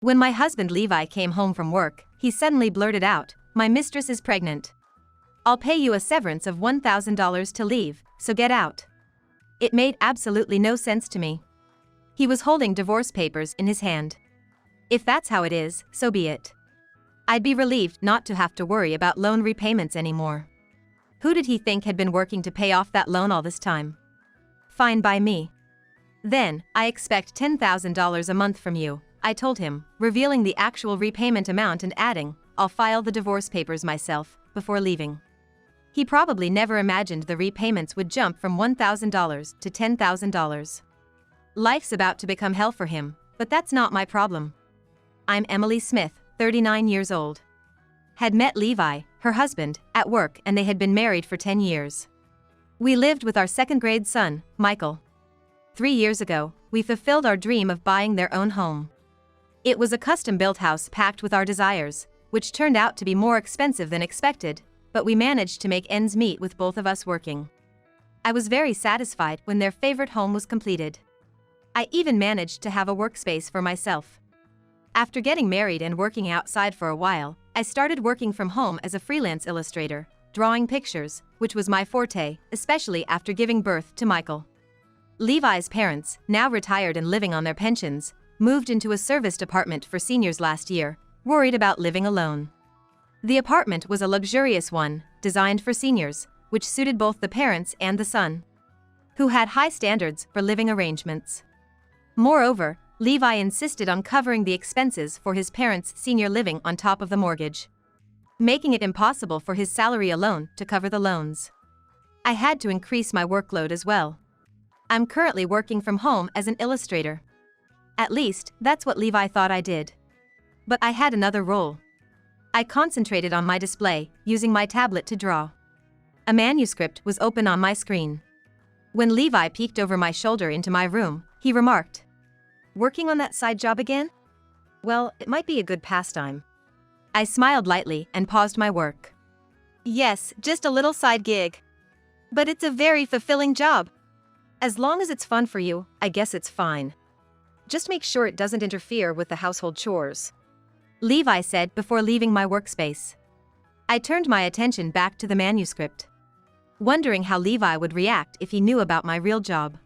When my husband Levi came home from work, he suddenly blurted out, "My mistress is pregnant. I'll pay you a severance of $1,000 to leave, so get out." It made absolutely no sense to me. He was holding divorce papers in his hand. If that's how it is, so be it. I'd be relieved not to have to worry about loan repayments anymore. Who did he think had been working to pay off that loan all this time? Fine by me. "Then, I expect $10,000 a month from you," I told him, revealing the actual repayment amount and adding, "I'll file the divorce papers myself," before leaving. He probably never imagined the repayments would jump from $1,000 to $10,000. Life's about to become hell for him, but that's not my problem. I'm Emily Smith, 39 years old. Had met Levi, her husband, at work, and they had been married for 10 years. We lived with our second-grade son, Michael. 3 years ago, we fulfilled our dream of buying their own home. It was a custom-built house packed with our desires, which turned out to be more expensive than expected, but we managed to make ends meet with both of us working. I was very satisfied when their favorite home was completed. I even managed to have a workspace for myself. After getting married and working outside for a while, I started working from home as a freelance illustrator, drawing pictures, which was my forte, especially after giving birth to Michael. Levi's parents, now retired and living on their pensions, moved into a serviced apartment for seniors last year, worried about living alone. The apartment was a luxurious one, designed for seniors, which suited both the parents and the son, who had high standards for living arrangements. Moreover, Levi insisted on covering the expenses for his parents' senior living on top of the mortgage, making it impossible for his salary alone to cover the loans. I had to increase my workload as well. I'm currently working from home as an illustrator. At least, that's what Levi thought I did. But I had another role. I concentrated on my display, using my tablet to draw. A manuscript was open on my screen. When Levi peeked over my shoulder into my room, he remarked, "Working on that side job again? Well, it might be a good pastime." I smiled lightly and paused my work. "Yes, just a little side gig. But it's a very fulfilling job. As long as it's fun for you, I guess it's fine. Just make sure it doesn't interfere with the household chores," Levi said before leaving my workspace. I turned my attention back to the manuscript, wondering how Levi would react if he knew about my real job.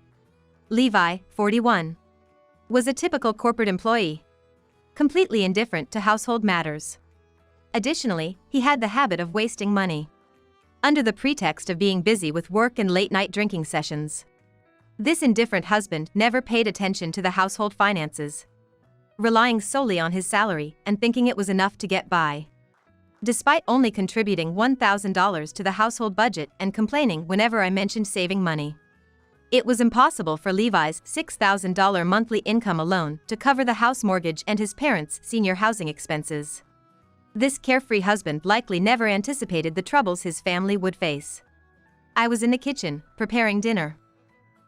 Levi, 41, was a typical corporate employee, completely indifferent to household matters. Additionally, he had the habit of wasting money, under the pretext of being busy with work and late-night drinking sessions. This indifferent husband never paid attention to the household finances, relying solely on his salary and thinking it was enough to get by, despite only contributing $1,000 to the household budget and complaining whenever I mentioned saving money. It was impossible for Levi's $6,000 monthly income alone to cover the house mortgage and his parents' senior housing expenses. This carefree husband likely never anticipated the troubles his family would face. I was in the kitchen, preparing dinner.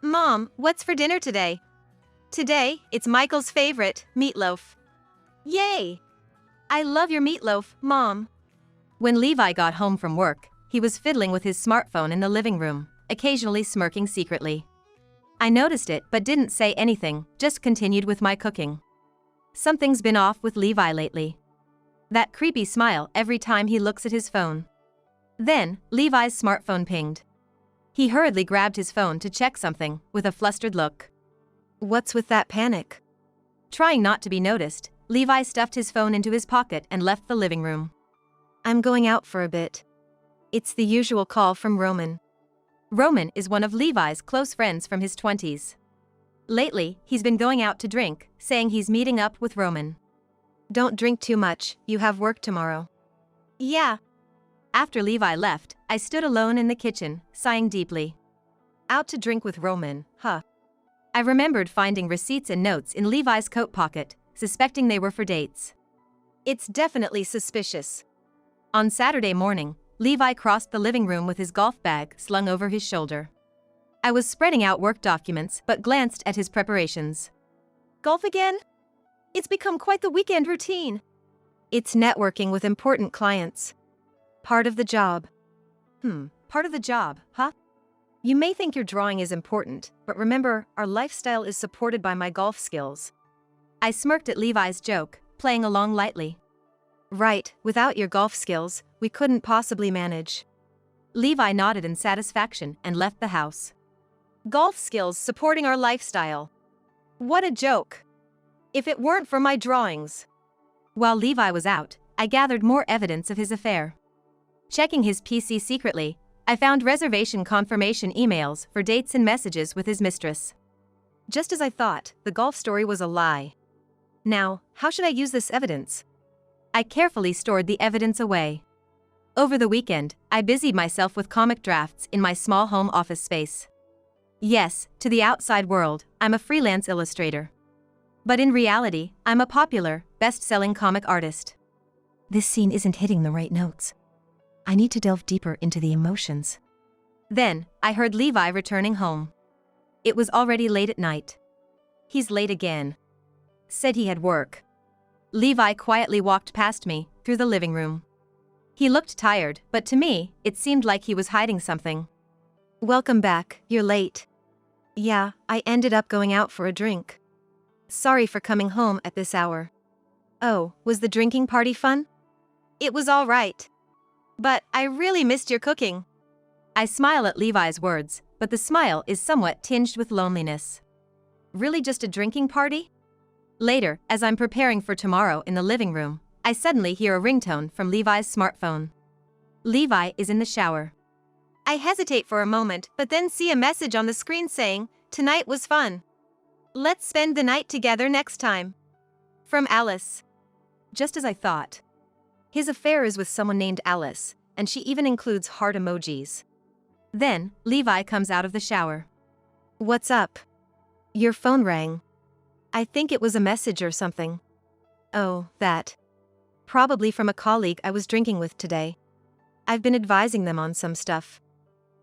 "Mom, what's for dinner today?" "Today, it's Michael's favorite, meatloaf." "Yay! I love your meatloaf, Mom." When Levi got home from work, he was fiddling with his smartphone in the living room, occasionally smirking secretly. I noticed it but didn't say anything, just continued with my cooking. Something's been off with Levi lately. That creepy smile every time he looks at his phone. Then, Levi's smartphone pinged. He hurriedly grabbed his phone to check something, with a flustered look. "What's with that panic?" Trying not to be noticed, Levi stuffed his phone into his pocket and left the living room. "I'm going out for a bit." It's the usual call from Roman. Roman is one of Levi's close friends from his 20s. Lately, he's been going out to drink, saying he's meeting up with Roman. "Don't drink too much, you have work tomorrow." "Yeah." After Levi left, I stood alone in the kitchen, sighing deeply. Out to drink with Roman, huh? I remembered finding receipts and notes in Levi's coat pocket, suspecting they were for dates. It's definitely suspicious. On Saturday morning, Levi crossed the living room with his golf bag slung over his shoulder. I was spreading out work documents but glanced at his preparations. "Golf again? It's become quite the weekend routine." "It's networking with important clients. Part of the job." Part of the job, huh? You may think your drawing is important, but remember, our lifestyle is supported by my golf skills. I smirked at Levi's joke, playing along lightly. Right, without your golf skills, we couldn't possibly manage. Levi nodded in satisfaction and left the house. Golf skills supporting our lifestyle. What a joke. If it weren't for my drawings. While Levi was out, I gathered more evidence of his affair. Checking his PC secretly, I found reservation confirmation emails for dates and messages with his mistress. Just as I thought, the golf story was a lie. Now, how should I use this evidence? I carefully stored the evidence away. Over the weekend, I busied myself with comic drafts in my small home office space. Yes, to the outside world, I'm a freelance illustrator. But in reality, I'm a popular, best-selling comic artist. This scene isn't hitting the right notes. I need to delve deeper into the emotions. Then, I heard Levi returning home. It was already late at night. He's late again. Said he had work. Levi quietly walked past me, through the living room. He looked tired, but to me, it seemed like he was hiding something. Welcome back, you're late. Yeah, I ended up going out for a drink. Sorry for coming home at this hour. Oh, was the drinking party fun? It was all right. But I really missed your cooking. I smile at Levi's words, but the smile is somewhat tinged with loneliness. Really just a drinking party? Later, as I'm preparing for tomorrow in the living room, I suddenly hear a ringtone from Levi's smartphone. Levi is in the shower. I hesitate for a moment, but then see a message on the screen saying, "Tonight was fun. Let's spend the night together next time." From Alice. Just as I thought. His affair is with someone named Alice, and she even includes heart emojis. Then, Levi comes out of the shower. What's up? Your phone rang. I think it was a message or something. Oh, that. Probably from a colleague I was drinking with today. I've been advising them on some stuff.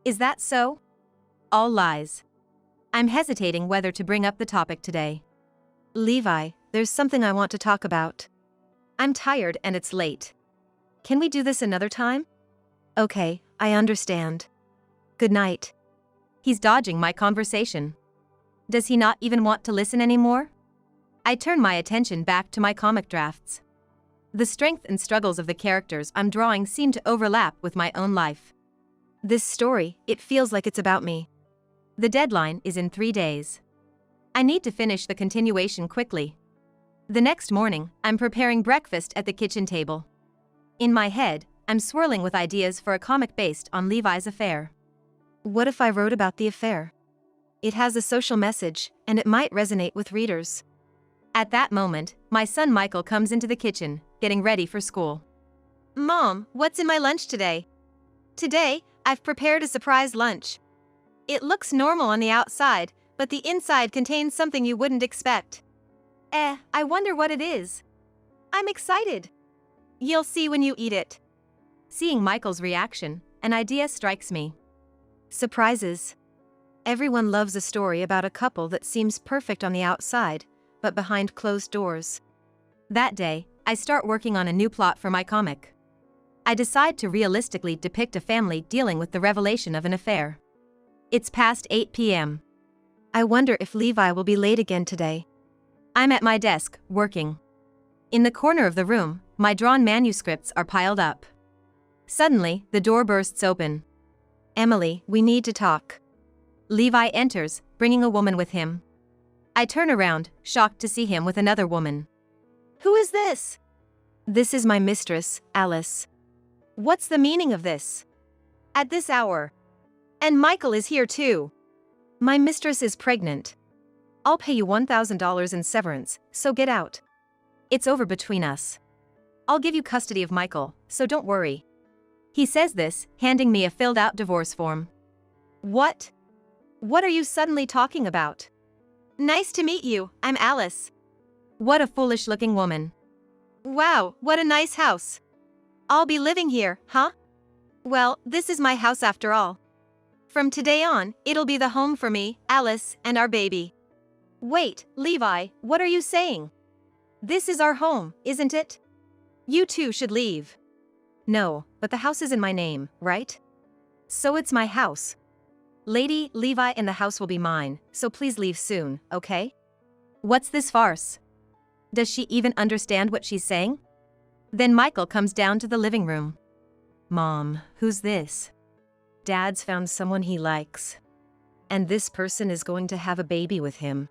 Is that so? All lies. I'm hesitating whether to bring up the topic today. Levi, there's something I want to talk about. I'm tired and it's late. Can we do this another time? Okay, I understand. Good night. He's dodging my conversation. Does he not even want to listen anymore? I turn my attention back to my comic drafts. The strength and struggles of the characters I'm drawing seem to overlap with my own life. This story, it feels like it's about me. The deadline is in 3 days. I need to finish the continuation quickly. The next morning, I'm preparing breakfast at the kitchen table. In my head, I'm swirling with ideas for a comic based on Levi's affair. What if I wrote about the affair? It has a social message, and it might resonate with readers. At that moment, my son Michael comes into the kitchen, getting ready for school. Mom, what's in my lunch today? Today, I've prepared a surprise lunch. It looks normal on the outside, but the inside contains something you wouldn't expect. I wonder what it is. I'm excited. You'll see when you eat it. Seeing Michael's reaction, an idea strikes me. Surprises. Everyone loves a story about a couple that seems perfect on the outside, but behind closed doors. That day, I start working on a new plot for my comic. I decide to realistically depict a family dealing with the revelation of an affair. It's past 8 p.m. I wonder if Levi will be late again today. I'm at my desk, working. In the corner of the room, my drawn manuscripts are piled up. Suddenly, the door bursts open. Emily, we need to talk. Levi enters, bringing a woman with him. I turn around, shocked to see him with another woman. Who is this? This is my mistress, Alice. What's the meaning of this? At this hour. And Michael is here too. My mistress is pregnant. I'll pay you $1,000 in severance, so get out. It's over between us. I'll give you custody of Michael, so don't worry. He says this, handing me a filled-out divorce form. What? What are you suddenly talking about? Nice to meet you, I'm Alice. What a foolish-looking woman. Wow, what a nice house. I'll be living here, huh? Well, this is my house after all. From today on, it'll be the home for me, Alice, and our baby. Wait, Levi, what are you saying? This is our home, isn't it? You two should leave. No, but the house is in my name, right? So it's my house. Lady, Levi and the house will be mine, so please leave soon, okay? What's this farce? Does she even understand what she's saying? Then Michael comes down to the living room. Mom, who's this? Dad's found someone he likes. And this person is going to have a baby with him.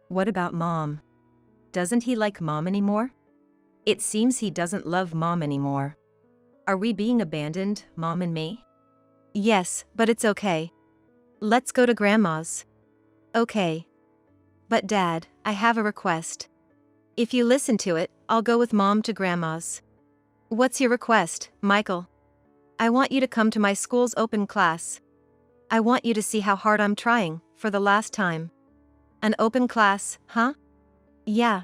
What about Mom? Doesn't he like Mom anymore? It seems he doesn't love Mom anymore. Are we being abandoned, Mom and me? Yes, but it's okay. Let's go to Grandma's. Okay. But Dad, I have a request. If you listen to it, I'll go with Mom to Grandma's. What's your request, Michael? I want you to come to my school's open class. I want you to see how hard I'm trying, for the last time. An open class, huh? Yeah.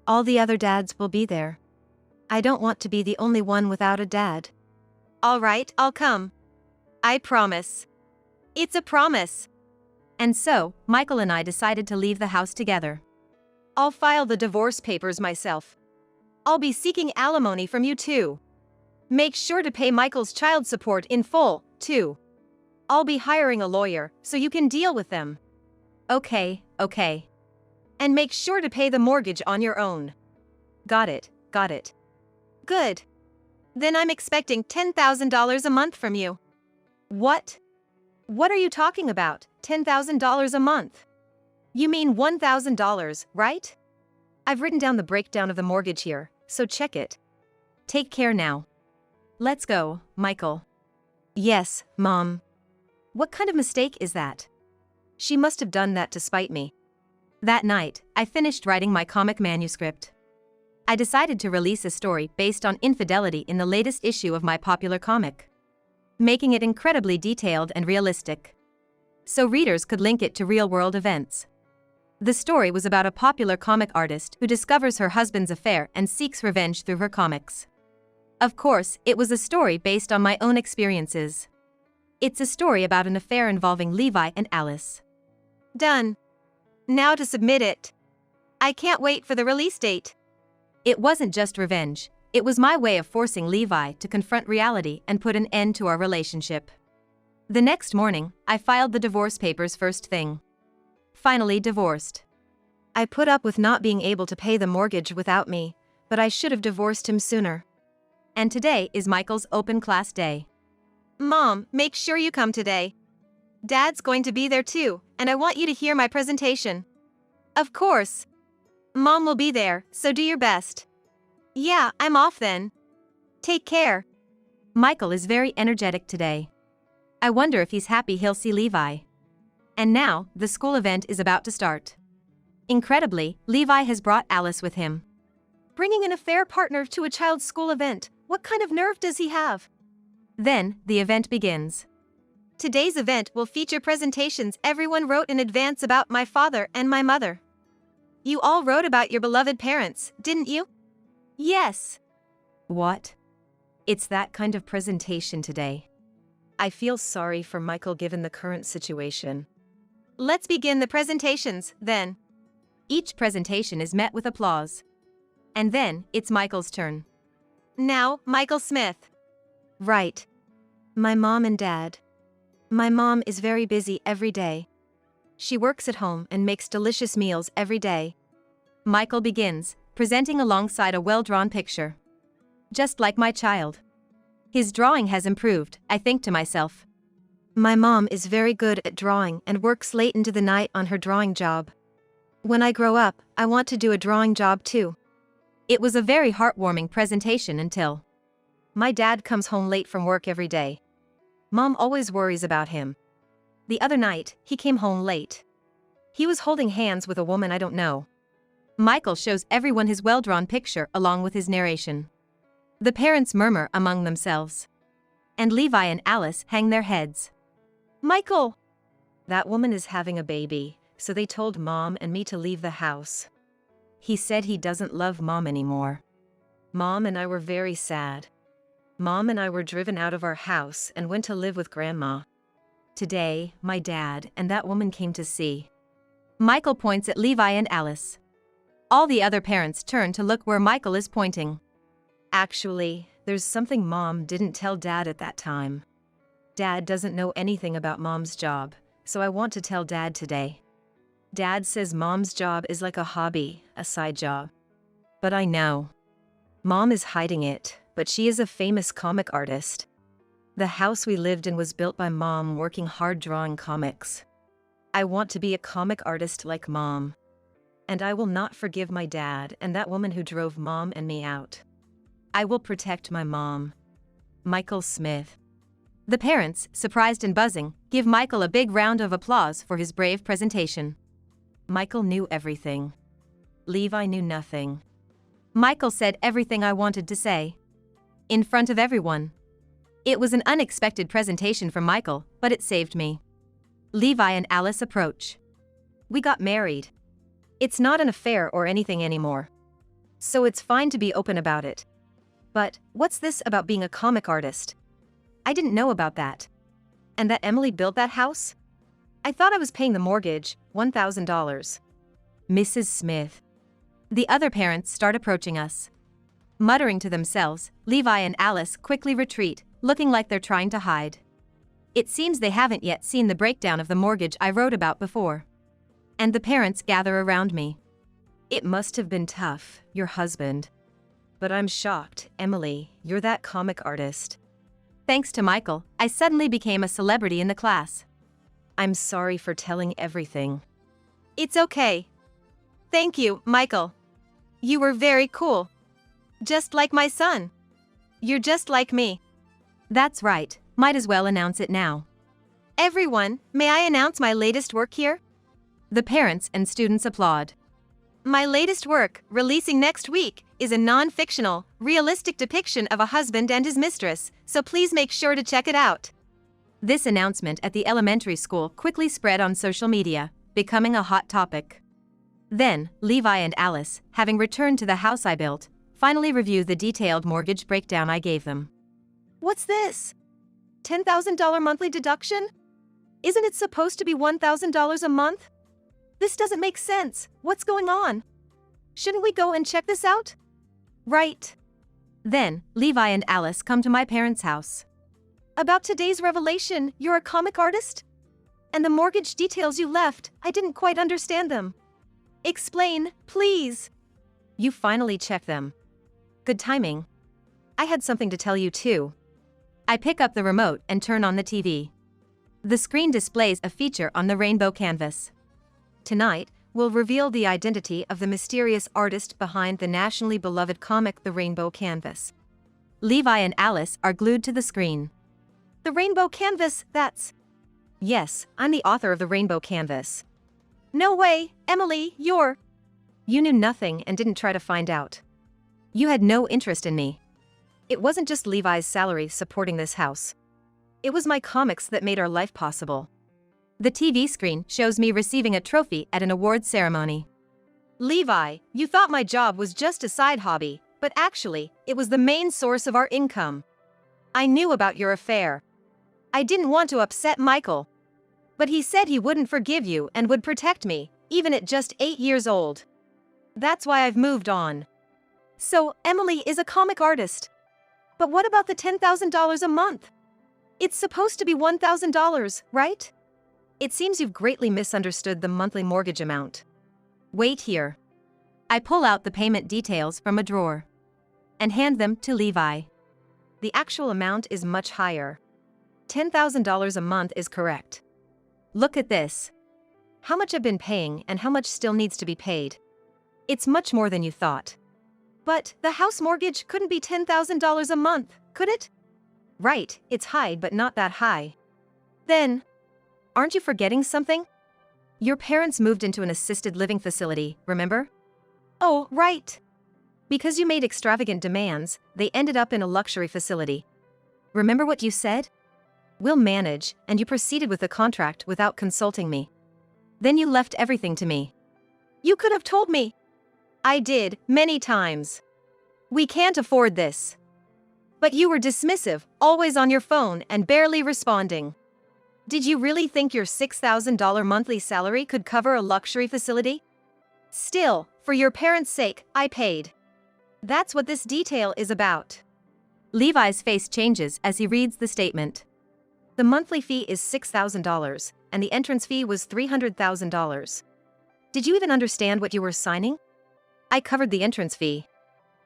All the other dads will be there. I don't want to be the only one without a dad. All right, I'll come. I promise. It's a promise. And so, Michael and I decided to leave the house together. I'll file the divorce papers myself. I'll be seeking alimony from you too. Make sure to pay Michael's child support in full, too. I'll be hiring a lawyer, so you can deal with them. Okay. And make sure to pay the mortgage on your own. Got it. Good. Then I'm expecting $10,000 a month from you. What? What are you talking about, $10,000 a month? You mean $1,000, right? I've written down the breakdown of the mortgage here, so check it. Take care now. Let's go, Michael. Yes, Mom. What kind of mistake is that? She must have done that to spite me. That night, I finished writing my comic manuscript. I decided to release a story based on infidelity in the latest issue of my popular comic, making it incredibly detailed and realistic, so readers could link it to real-world events. The story was about a popular comic artist who discovers her husband's affair and seeks revenge through her comics. Of course, it was a story based on my own experiences. It's a story about an affair involving Levi and Alice. Done. Now to submit it. I can't wait for the release date. It wasn't just revenge, it was my way of forcing Levi to confront reality and put an end to our relationship. The next morning, I filed the divorce papers first thing. Finally divorced. I put up with not being able to pay the mortgage without me, but I should have divorced him sooner. And today is Michael's open class day. Mom, make sure you come today. Dad's going to be there too, and I want you to hear my presentation. Of course. Mom will be there, so do your best. Yeah, I'm off then. Take care. Michael is very energetic today. I wonder if he's happy he'll see Levi. And now, the school event is about to start. Incredibly, Levi has brought Alice with him. Bringing an affair partner to a child's school event, what kind of nerve does he have? Then, the event begins. Today's event will feature presentations everyone wrote in advance about my father and my mother. You all wrote about your beloved parents, didn't you? Yes. What? It's that kind of presentation today. I feel sorry for Michael given the current situation. Let's begin the presentations, then. Each presentation is met with applause. And then, it's Michael's turn. Now, Michael Smith. Right. My mom and dad. My mom is very busy every day. She works at home and makes delicious meals every day. Michael begins, presenting alongside a well-drawn picture. Just like my child. His drawing has improved, I think to myself. My mom is very good at drawing and works late into the night on her drawing job. When I grow up, I want to do a drawing job too. It was a very heartwarming presentation until my dad comes home late from work every day. Mom always worries about him. The other night, he came home late. He was holding hands with a woman I don't know. Michael shows everyone his well-drawn picture along with his narration. The parents murmur among themselves. And Levi and Alice hang their heads. Michael! That woman is having a baby, so they told Mom and me to leave the house. He said he doesn't love Mom anymore. Mom and I were very sad. Mom and I were driven out of our house and went to live with Grandma. Today, my dad and that woman came to see. Michael points at Levi and Alice. All the other parents turn to look where Michael is pointing. Actually, there's something Mom didn't tell Dad at that time. Dad doesn't know anything about Mom's job, so I want to tell Dad today. Dad says Mom's job is like a hobby, a side job. But I know. Mom is hiding it, but she is a famous comic artist. The house we lived in was built by Mom working hard drawing comics. I want to be a comic artist like Mom. And I will not forgive my dad and that woman who drove Mom and me out. I will protect my mom. Michael Smith. The parents, surprised and buzzing, give Michael a big round of applause for his brave presentation. Michael knew everything. Levi knew nothing. Michael said everything I wanted to say. In front of everyone. It was an unexpected presentation from Michael, but it saved me. Levi and Alice approach. We got married. It's not an affair or anything anymore. So it's fine to be open about it. But what's this about being a comic artist? I didn't know about that. And that Emily built that house? I thought I was paying the mortgage, $1,000. Mrs. Smith. The other parents start approaching us. Muttering to themselves, Levi and Alice quickly retreat, looking like they're trying to hide. It seems they haven't yet seen the breakdown of the mortgage I wrote about before. And the parents gather around me. It must have been tough, your husband. But I'm shocked, Emily, you're that comic artist. Thanks to Michael, I suddenly became a celebrity in the class. I'm sorry for telling everything. It's okay. Thank you, Michael. You were very cool. Just like my son. You're just like me. That's right, might as well announce it now. Everyone, may I announce my latest work here? The parents and students applaud. My latest work, releasing next week, is a non-fictional, realistic depiction of a husband and his mistress, so please make sure to check it out. This announcement at the elementary school quickly spread on social media, becoming a hot topic. Then, Levi and Alice, having returned to the house I built, finally reviewed the detailed mortgage breakdown I gave them. What's this? $10,000 monthly deduction? Isn't it supposed to be $1,000 a month? This doesn't make sense. What's going on? Shouldn't we go and check this out? Right. Then, Levi and Alice come to my parents' house. About today's revelation, you're a comic artist? And the mortgage details you left, I didn't quite understand them. Explain, please. You finally checked them. Good timing. I had something to tell you too. I pick up the remote and turn on the TV. The screen displays a feature on the rainbow canvas. Tonight, we'll reveal the identity of the mysterious artist behind the nationally beloved comic The Rainbow Canvas. Levi and Alice are glued to the screen. The Rainbow Canvas, that's... Yes, I'm the author of The Rainbow Canvas. No way, Emily, you're... You knew nothing and didn't try to find out. You had no interest in me. It wasn't just Levi's salary supporting this house. It was my comics that made our life possible. The TV screen shows me receiving a trophy at an awards ceremony. Levi, you thought my job was just a side hobby, but actually, it was the main source of our income. I knew about your affair. I didn't want to upset Michael. But he said he wouldn't forgive you and would protect me, even at just 8 years old. That's why I've moved on. So, Emily is a comic artist. But what about the $10,000 a month? It's supposed to be $1,000, right? It seems you've greatly misunderstood the monthly mortgage amount. Wait here. I pull out the payment details from a drawer and hand them to Levi. The actual amount is much higher. $10,000 a month is correct. Look at this. How much I've been paying and how much still needs to be paid. It's much more than you thought. But the house mortgage couldn't be $10,000 a month, could it? Right, it's high but not that high. Then, aren't you forgetting something? Your parents moved into an assisted living facility, remember? Oh, right. Because you made extravagant demands, they ended up in a luxury facility. Remember what you said? We'll manage, and you proceeded with the contract without consulting me. Then you left everything to me. You could have told me. I did, many times. We can't afford this. But you were dismissive, always on your phone and barely responding. Did you really think your $6,000 monthly salary could cover a luxury facility? Still, for your parents' sake, I paid. That's what this detail is about. Levi's face changes as he reads the statement. The monthly fee is $6,000, and the entrance fee was $300,000. Did you even understand what you were signing? I covered the entrance fee,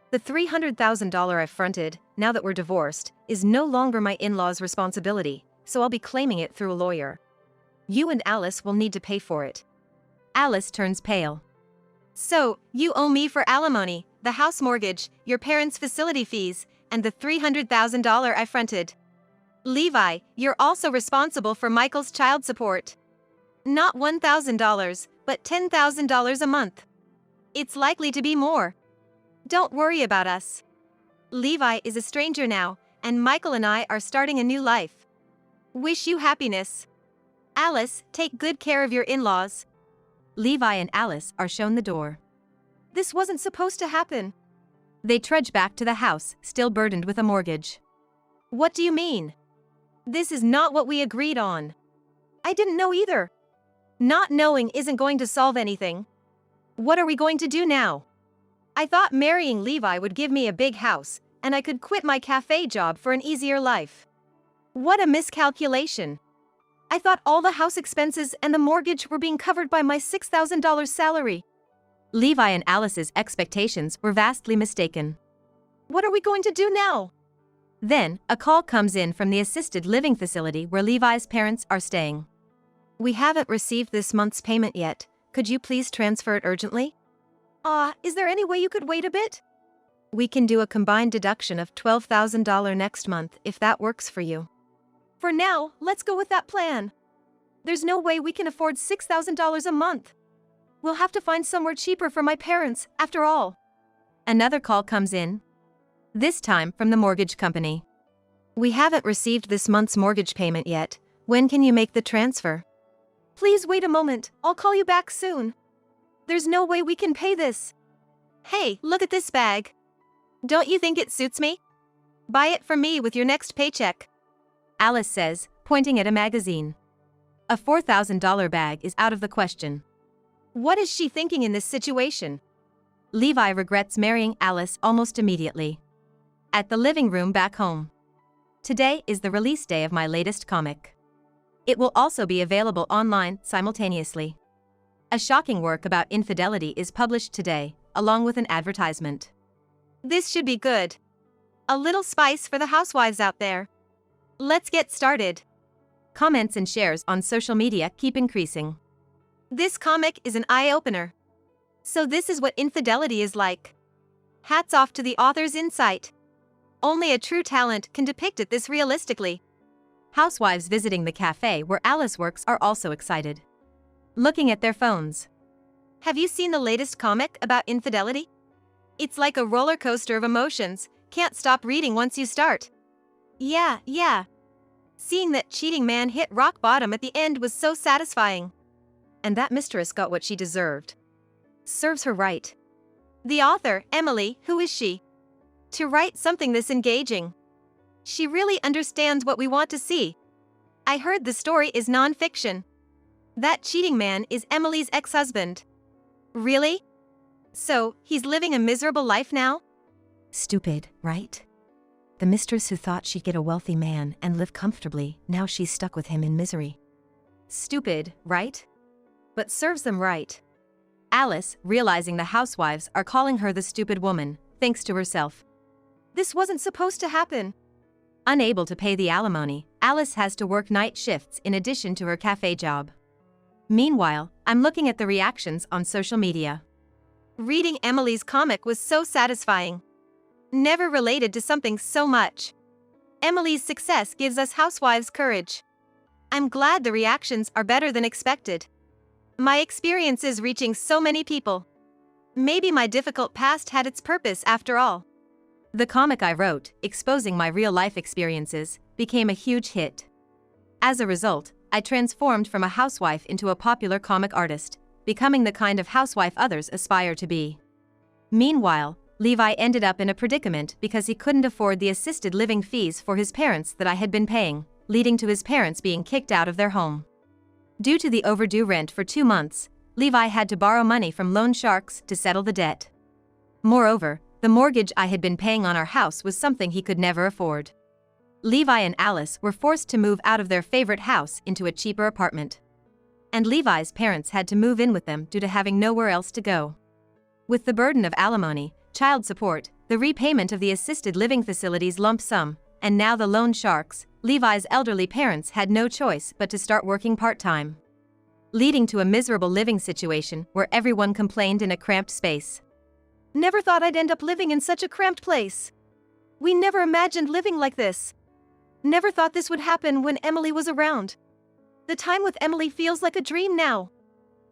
The $300,000 I fronted, now that we're divorced, is no longer my in-laws' responsibility, so I'll be claiming it through a lawyer. You and Alice will need to pay for it. Alice turns pale. So, you owe me for alimony, the house mortgage, your parents' facility fees, and the $300,000 I fronted. Levi, you're also responsible for Michael's child support. Not $1,000, but $10,000 a month. It's likely to be more. Don't worry about us. Levi is a stranger now, and Michael and I are starting a new life. Wish you happiness. Alice, take good care of your in-laws. Levi and Alice are shown the door. This wasn't supposed to happen. They trudge back to the house, still burdened with a mortgage. What do you mean? This is not what we agreed on. I didn't know either. Not knowing isn't going to solve anything. What are we going to do now? I thought marrying Levi would give me a big house, and I could quit my cafe job for an easier life. What a miscalculation. I thought all the house expenses and the mortgage were being covered by my $6,000 salary. Levi and Alice's expectations were vastly mistaken. What are we going to do now? Then, a call comes in from the assisted living facility where Levi's parents are staying. We haven't received this month's payment yet. Could you please transfer it urgently? Is there any way you could wait a bit? We can do a combined deduction of $12,000 next month if that works for you. For now, let's go with that plan. There's no way we can afford $6,000 a month. We'll have to find somewhere cheaper for my parents, after all. Another call comes in. This time from the mortgage company. We haven't received this month's mortgage payment yet. When can you make the transfer? Please wait a moment, I'll call you back soon. There's no way we can pay this. Hey, look at this bag. Don't you think it suits me? Buy it for me with your next paycheck. Alice says, pointing at a magazine. A $4,000 bag is out of the question. What is she thinking in this situation? Levi regrets marrying Alice almost immediately. At the living room back home. Today is the release day of my latest comic. It will also be available online simultaneously. A shocking work about infidelity is published today, along with an advertisement. This should be good. A little spice for the housewives out there. Let's get started. Comments and shares on social media keep increasing. This comic is an eye-opener. So this is what infidelity is like. Hats off to the author's insight. Only a true talent can depict it this realistically. Housewives visiting the cafe where Alice works are also excited. Looking at their phones. Have you seen the latest comic about infidelity? It's like a roller coaster of emotions, can't stop reading once you start. Yeah. Seeing that cheating man hit rock bottom at the end was so satisfying. And that mistress got what she deserved. Serves her right. The author, Emily, who is she? To write something this engaging. She really understands what we want to see. I heard the story is non-fiction. That cheating man is Emily's ex-husband. Really? So, he's living a miserable life now? Stupid, right? The mistress who thought she'd get a wealthy man and live comfortably, now she's stuck with him in misery. Stupid, right? But serves them right. Alice, realizing the housewives are calling her the stupid woman, thinks to herself. This wasn't supposed to happen. Unable to pay the alimony, Alice has to work night shifts in addition to her cafe job. Meanwhile, I'm looking at the reactions on social media. Reading Emily's comic was so satisfying. Never related to something so much. Emily's success gives us housewives courage. I'm glad the reactions are better than expected. My experience is reaching so many people. Maybe my difficult past had its purpose after all. The comic I wrote, exposing my real-life experiences, became a huge hit. As a result, I transformed from a housewife into a popular comic artist, becoming the kind of housewife others aspire to be. Meanwhile, Levi ended up in a predicament because he couldn't afford the assisted living fees for his parents that I had been paying, leading to his parents being kicked out of their home. Due to the overdue rent for 2 months, Levi had to borrow money from loan sharks to settle the debt. Moreover, the mortgage I had been paying on our house was something he could never afford. Levi and Alice were forced to move out of their favorite house into a cheaper apartment. And Levi's parents had to move in with them due to having nowhere else to go. With the burden of alimony, child support, the repayment of the assisted living facility's lump sum, and now the loan sharks. Levi's elderly parents had no choice but to start working part-time, leading to a miserable living situation where everyone complained in a cramped space. Never thought I'd end up living in such a cramped place. We never imagined living like this. Never thought this would happen when Emily was around. The time with Emily feels like a dream now.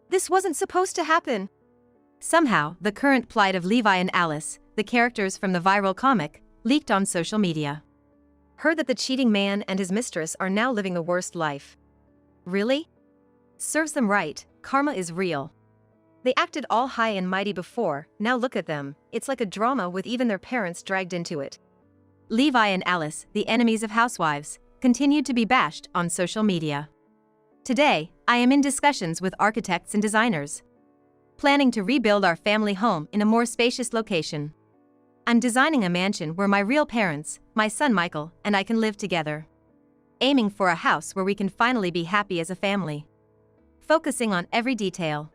This wasn't supposed to happen. Somehow, the current plight of Levi and Alice, the characters from the viral comic, leaked on social media. Heard that the cheating man and his mistress are now living the worst life. Really? Serves them right, karma is real. They acted all high and mighty before, now look at them, it's like a drama with even their parents dragged into it. Levi and Alice, the enemies of housewives, continued to be bashed on social media. Today, I am in discussions with architects and designers, planning to rebuild our family home in a more spacious location. I'm designing a mansion where my real parents, my son Michael, and I can live together. Aiming for a house where we can finally be happy as a family. Focusing on every detail.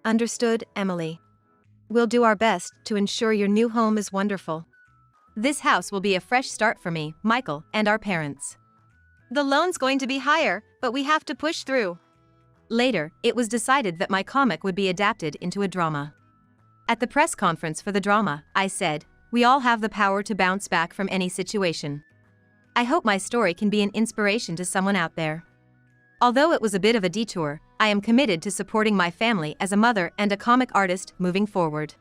Understood, Emily. We'll do our best to ensure your new home is wonderful. This house will be a fresh start for me, Michael, and our parents. The loan's going to be higher, but we have to push through. Later, it was decided that my comic would be adapted into a drama. At the press conference for the drama, I said, "We all have the power to bounce back from any situation. I hope my story can be an inspiration to someone out there." Although it was a bit of a detour, I am committed to supporting my family as a mother and a comic artist moving forward.